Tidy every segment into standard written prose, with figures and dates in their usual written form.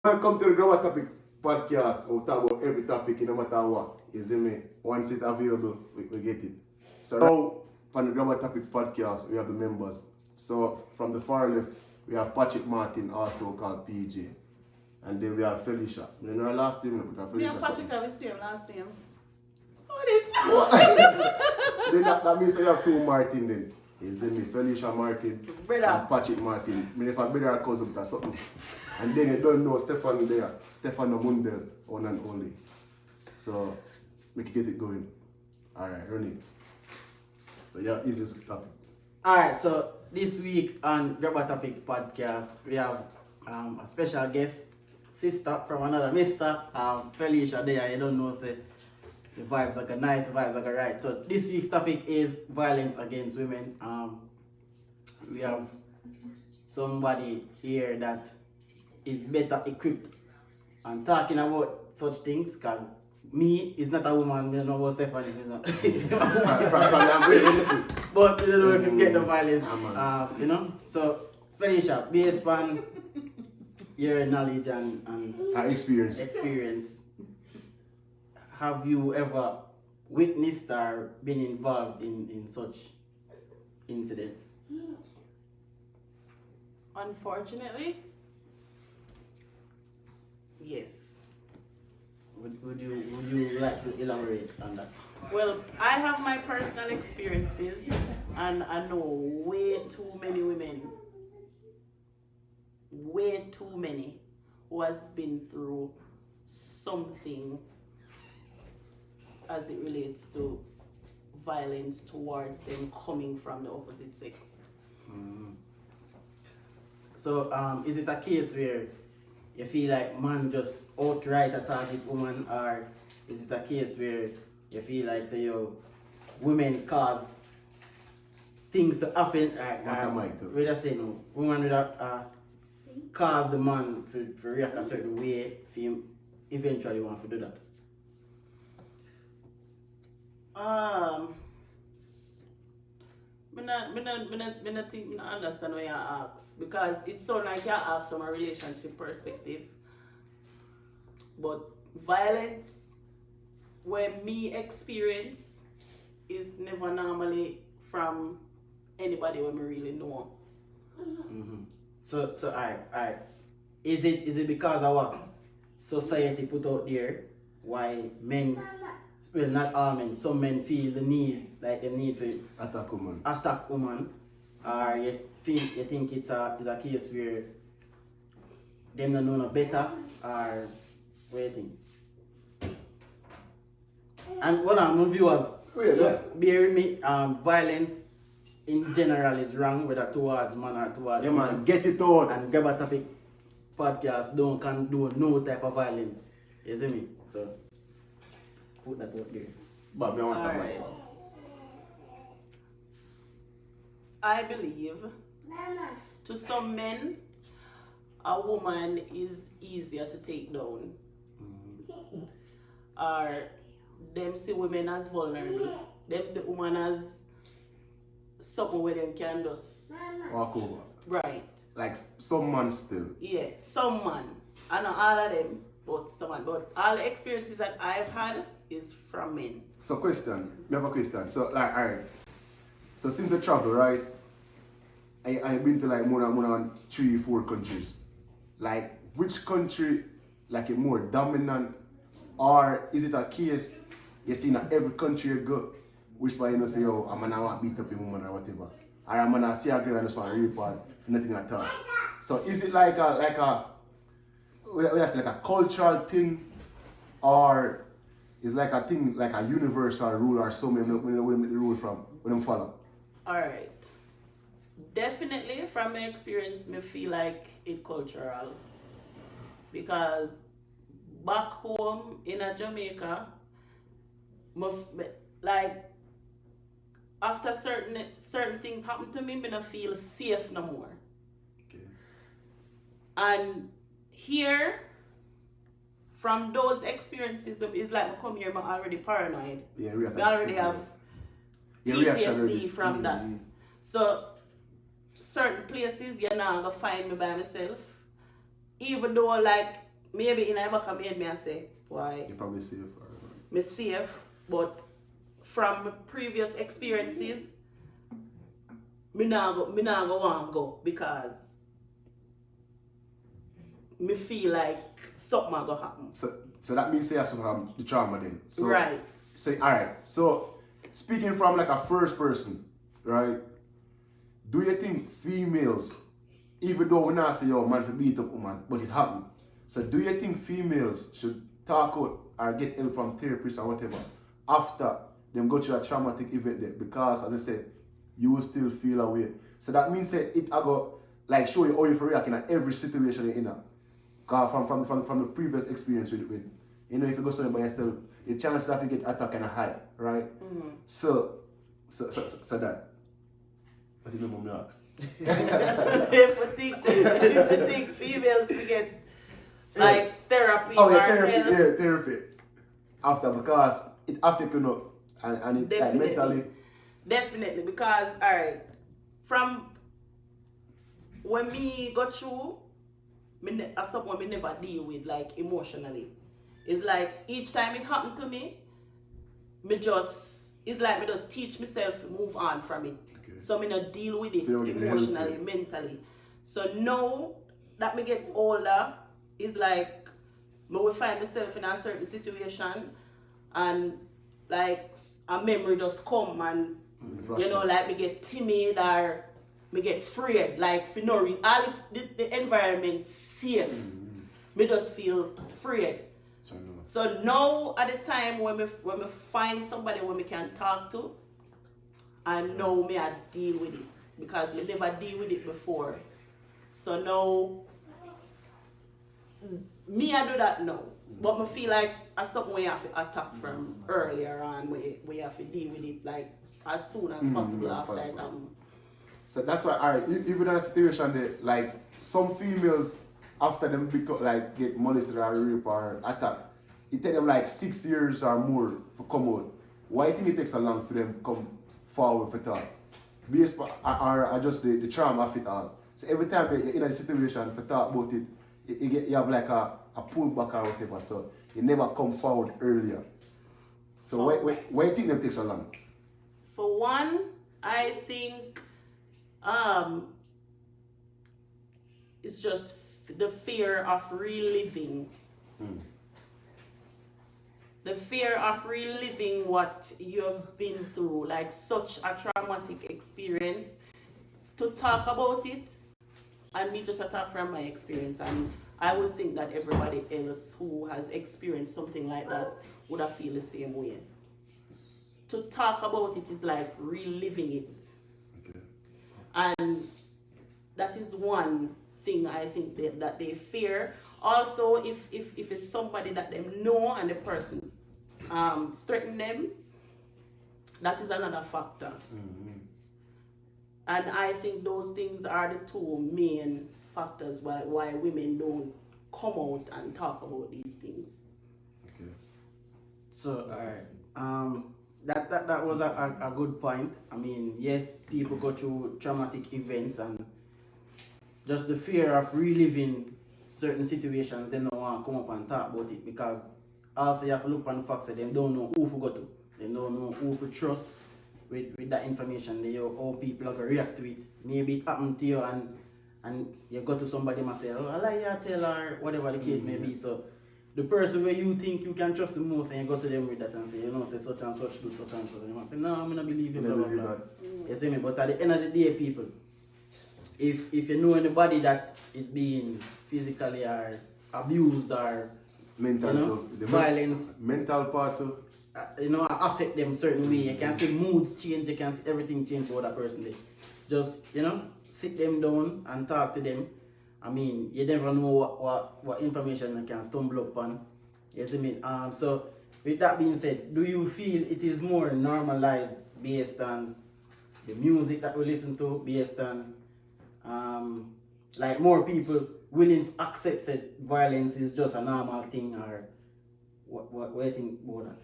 Welcome to the Grabber Topic podcast. We'll talk about every topic, no matter what. You see me? Once it's available, we get it. So now, on the Grabber Topic podcast, we have the members. So from the far left, we have Patrick Martin, also called PJ. And then we have Felicia. You know her last name, but Me Felicia. and Patrick have the same last name. What is Then that means you have two Martin then. You see me? Felicia Martin Brother. and Patrick Martin. I mean, if a brother or cousin, that's something. And then you don't know Stefan there. Stefano Mundel, one and only. So, we can get it going. Alright, run it. So, yeah, introduce the topic. Alright, so this week on Grabber Topic podcast, we have a special guest, sister from another mister, Felicia there. You don't know, say the vibes are nice, the vibes are right. So this week's topic is violence against women. We have somebody here that is better equipped on talking about such things, because me is not a woman, you know what Stephanie is not. But you don't know if you get the violence, you know. So Felicia, based on your knowledge and Experience. have you ever witnessed or been involved in such incidents? Unfortunately, yes. Would you like to elaborate on that? Well, I have my personal experiences, and I know way too many women, who has been through something as it relates to violence towards them coming from the opposite sex. So is it a case where you feel like man just outright attack woman, or is it a case where you feel like, say, women cause things to happen? We just say no, woman would cause the man for react a certain way for him eventually want to do that. I not think I understand why you ask, because it sounds like you ask from a relationship perspective. But violence, where me experience, is never normally from anybody when we really know. Mm-hmm. So alright. Is it because of what society put out there, why men, well, not all men, some men feel the need for Attack woman, or you think it's a case where them don't know no better, or what do you think? And one of my viewers, just bear with me, violence in general is wrong, whether towards man or towards Yeah, man, get it out. And Grabber Topic podcast don't condone no type of violence. You see me? So put that out there. But I want to Alright. I believe to some men, a woman is easier to take down. Or them see women as vulnerable. Them see women as something where them can just walk over. right. Like some man still. Yeah, some man. I know all of them, but someone. But all the experiences that I've had is from men. So we have a question. So like, alright. So since I travel, right, I've been to like more than 3-4 countries. Like, which country like a more dominant, or is it a case you see in every country you go, which by say, yo, I'm gonna want to beat up a woman or whatever, or I'm gonna see a girl and just want to rape her for nothing at all. So is it like a cultural thing, or is like a thing like a universal rule, or something when they make the rule from when them follow? Alright. Definitely from my experience, me feel like it's cultural. Because back home in Jamaica, like after certain things happen to me, I don't feel safe no more. Okay. And here, from those experiences, it's like I come here, I'm already paranoid. Yeah, I already have PTSD from that. So certain places you're not gonna find me by myself. Even though like maybe in the back of my head, I say, why? You're probably safe. Me safe, but from previous experiences, me not go want to go because me feel like something going to happen. So that means you suffer from the trauma then. So, Right. So alright. So speaking from like a first person, right? Do you think females, even though we not say yo man for beat up woman, but it happened. So do you think females should talk out or get help from therapists or whatever after them go through a traumatic event there? Because as I said, you will still feel away. So that means that it I go like show you how you react in every situation you're in. Cause from the previous experience with you know if you go somewhere by yourself, the chances of you get attacked kind of high, right? Mm-hmm. So that. What did my mom ask? if you think females to get like therapy Oh or yeah, therapy. help, Yeah, therapy. After because it affects you know, and it like Definitely. mentally. Definitely, because alright, from when me go through, as someone me never deal with like emotionally. It's like each time it happened to me, it's like me just teach myself to move on from it. Okay. So me not deal with it So you don't get help, emotionally, yeah. mentally. So now that me get older, it's like me will find myself in a certain situation and like a memory just come and you know, like me get timid or me get afraid, like for no reason. All if the environment safe, me just feel afraid. So now at the time when me find somebody where me can talk to, I know me I deal with it because me never deal with it before. So now me I do that now. But me feel like that's something we have to attack from earlier on we have to deal with it like as soon as possible after it. So that's why alright, even in a situation that like some females after them become like get molested or raped or attacked, it take them like 6 years or more to come out. Why do you think it takes so long for them to come forward for talk? Based or just the trauma of it all. So every time you're in a situation for talk about it, you have like a pullback or whatever, so you never come forward earlier. So why do you think them take so long? For one, I think it's just the fear of reliving. The fear of reliving what you've been through, like such a traumatic experience, to talk about it, and me just talk from my experience, and I would think that everybody else who has experienced something like that would have feel the same way. To talk about it is like reliving it. Okay. And that is one thing I think that they fear. Also, if it's somebody that they know and the person threaten them, that is another factor. And I think those things are the two main factors why women don't come out and talk about these things. Okay. So, alright. That was a good point. I mean, yes, people go through traumatic events and just the fear of reliving certain situations, they don't want to come up and talk about it because also you have to look on the fact that they don't know who to go to. They don't know who to trust with that information. They know how people are going to react to it. Maybe it happened to you and you go to somebody and say, oh, I like you tell her, whatever the case may be. So the person where you think you can trust the most and you go to them with that and say, you know, say such and such, do such and such. And you must say, no, I'm not believe you, blah, blah, blah. You see me? But at the end of the day, people, if you know anybody that is being physically or abused or Mental, you know, violence, mental part too. you know, affect them certain way. You can see moods change, you can see everything change for that person. They just, you know, sit them down and talk to them. I mean, you never know what information you can stumble upon. You see me? So with that being said, do you feel it is more normalized based on the music that we listen to, based on like more people willing to accept that violence is just a normal thing, or what do you think about that?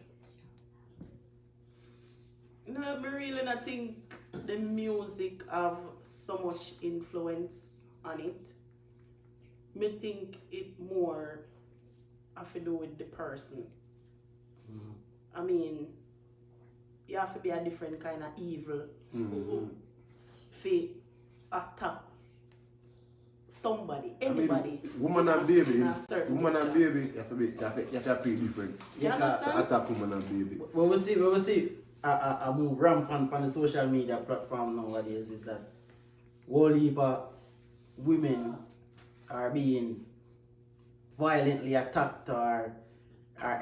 No, I really not think the music have so much influence on it. Me think it more have to do with the person. I mean, you have to be a different kind of evil to attack somebody, anybody. I mean, woman and baby, you have to be different. You understand? Attack woman and baby. What we see a move rampant on the social media platform nowadays is that whole heap of women are being violently attacked or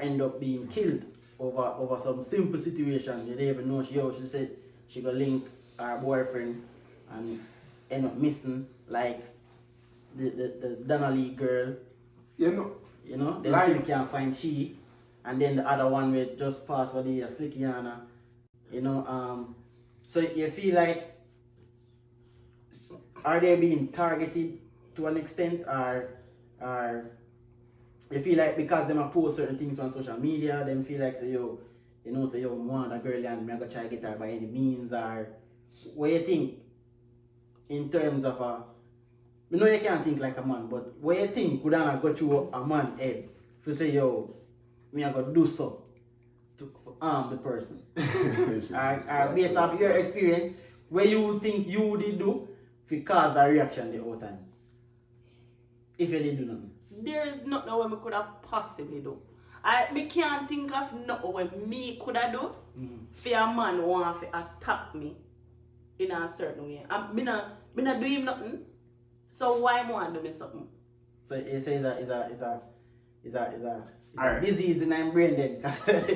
end up being killed over some simple situation. You don't even know she said she gonna link her boyfriend and end up missing, like the Donnelly girl. You know, they still can't find she, and then the other one will just pass for the Slickiana. You know, so you feel like, are they being targeted to an extent, or you feel like because them post certain things on social media, them feel like say yo, I want a girl and I'm gonna try to get her by any means, or what you think in terms of you know you can't think like a man, but what you think could I go through a man head if you say yo, me I gotta do so to harm the person? or based off your experience, what you think you did do if it caused a reaction the whole time? If you didn't do nothing. There is nothing what we could have possibly do. Me can't think of nothing what me could have do for a man want to attack me in a certain way. Me not do him nothing. So why want to do me something? So you say it's a disease in my brain then.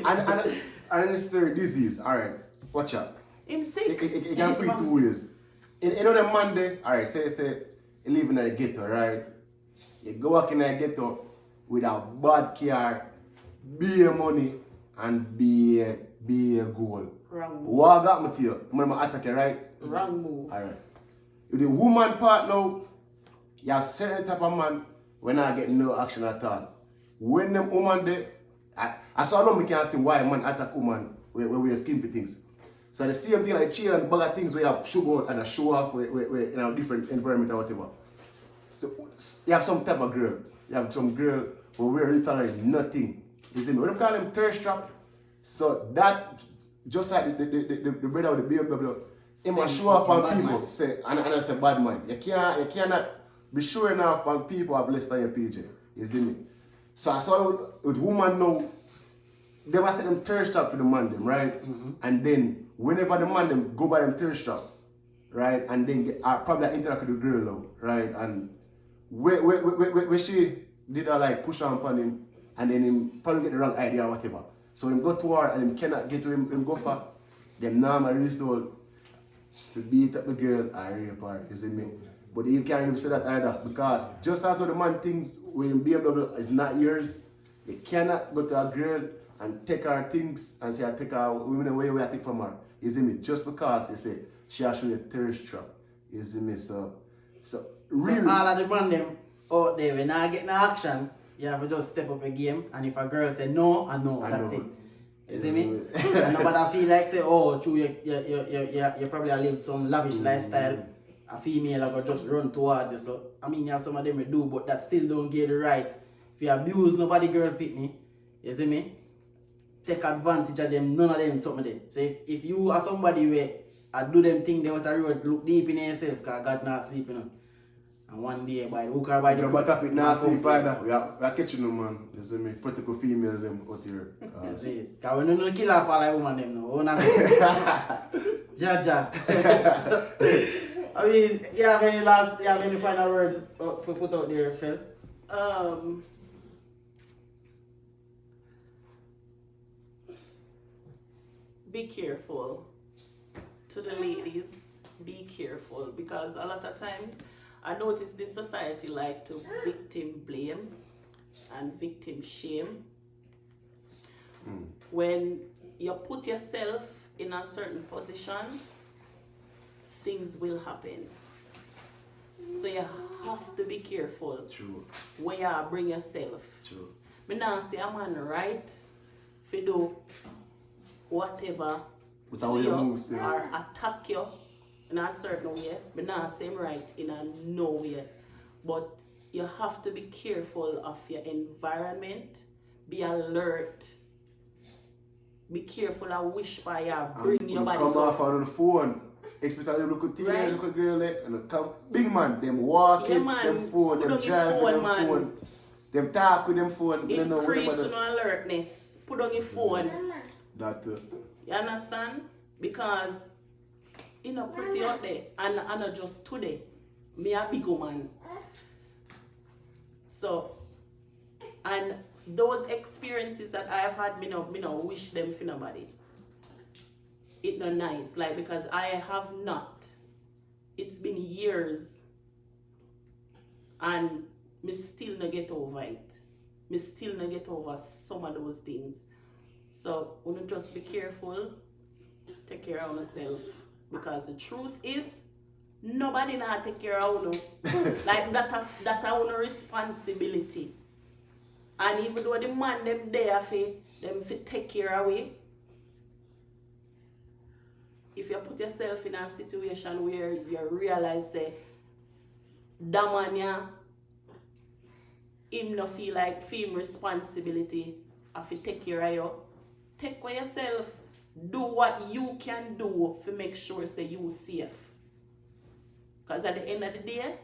and unnecessary disease. Alright, watch out. Him sick. It can be 2 ways. In another Monday, alright, say you live in a ghetto, right? You go walk in a ghetto with a bad car, be a money, and be a goal. Wrong move. What got me to you? I'm gonna attack you, right? Wrong move. Alright. With the woman part now, you have certain type of man when I get no action at all. When them woman there, I saw no me can see why man attack woman where we skimpy things. So the same thing like chill and bag of things where you have sugar and a show off where in a different environment or whatever. So you have some type of girl. You have some girl who wear literally nothing. You see me? When I call them thirst trap, so that just like the brother with the BMW, he must show off on people. Say and I say bad mind. You cannot be sure enough on people have less than your PJ. You see me? So I saw with woman now, they must say them thirst trap for the man them, right? And then whenever the man them go by them thirst trap, right? And then probably interact with the girl now, right? And where she did like push on upon him, and then him probably get the wrong idea or whatever. So him go to her and him cannot get to him go for them normal result to beat up the girl and rape her, you see me? But you can't even say that either, because just as how the man thinks when BMW is not yours, you cannot go to a girl and take her things and say I take her women away where I take from her. You see me? Just because you say she has show you a thirst trap. You see me? So really. So all of the man them out there, when I get no action, you have to just step up a game, and if a girl say no, I know, that's it. You see me? And nobody feel like say, oh, true, you probably live some lavish lifestyle. A female I go just run towards you. So I mean you have some of them will do, but that still don't get it right. If you abuse nobody girl pitney, you see me? Take advantage of them, none of them something there. So if you are somebody where I do them thing they want to road, look deep in yourself because God not sleeping on. And one day by the hook or by the no, but topic not sleep either. We are catching them, man. You see me? Practical female them out here. You see? Because we don't kill her for like woman them no. Jaja. I mean, you have any final words for put out there, Phil? Be careful. To the ladies, be careful, because a lot of times I notice this society like to victim blame and victim shame. When you put yourself in a certain position, things will happen. So you have to be careful. True. Where you bring yourself. True. Me now say a man right to do whatever Without your moves, yeah. or attack you in a certain way. Me now say him right in a no way. But you have to be careful of your environment, be alert, be careful of which by you bring your body come up. off on the phone, especially look at teenage Right. little girl and come big man, them walking, Yeah, man. them phone, Put them on your driving phone, them man. phone, them talk with them phone. You don't know what Increase about in alertness. Put on your phone. that. You understand? Because you know, put it out there, and not just today. Me a big woman. So, and those experiences that I have had, me no wish them for nobody. It not nice, like, because I have not. It's been years, and me still not get over it. Me still not get over some of those things. So, we need just be careful, take care of yourself, because the truth is, nobody not take care of you. Like that our responsibility. And even though the man them there for them fi take care of we, if you put yourself in a situation where you realize say that man ya, him no feel like him responsibility of to take care of you, take care of yourself. Do what you can do to make sure say you safe. Because at the end of the day,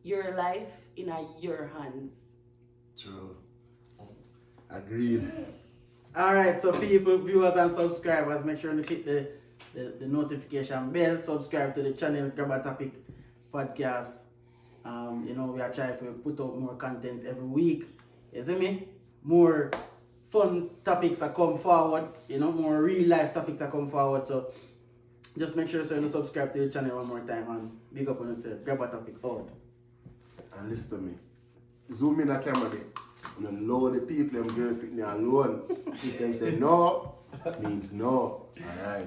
your life in your hands. True. Agreed. Alright, so people, viewers and subscribers, make sure to click the notification bell, subscribe to the channel Grab a Topic Podcast. You know, we are trying to put out more content every week. You see me? More fun topics are come forward, you know, more real life topics are come forward. So just make sure you subscribe to the channel one more time and big up on yourself. Grab a Topic out. And listen to me. Zoom in the camera there. And lower the people, them girl pick me alone. If them say no, means no. Alright.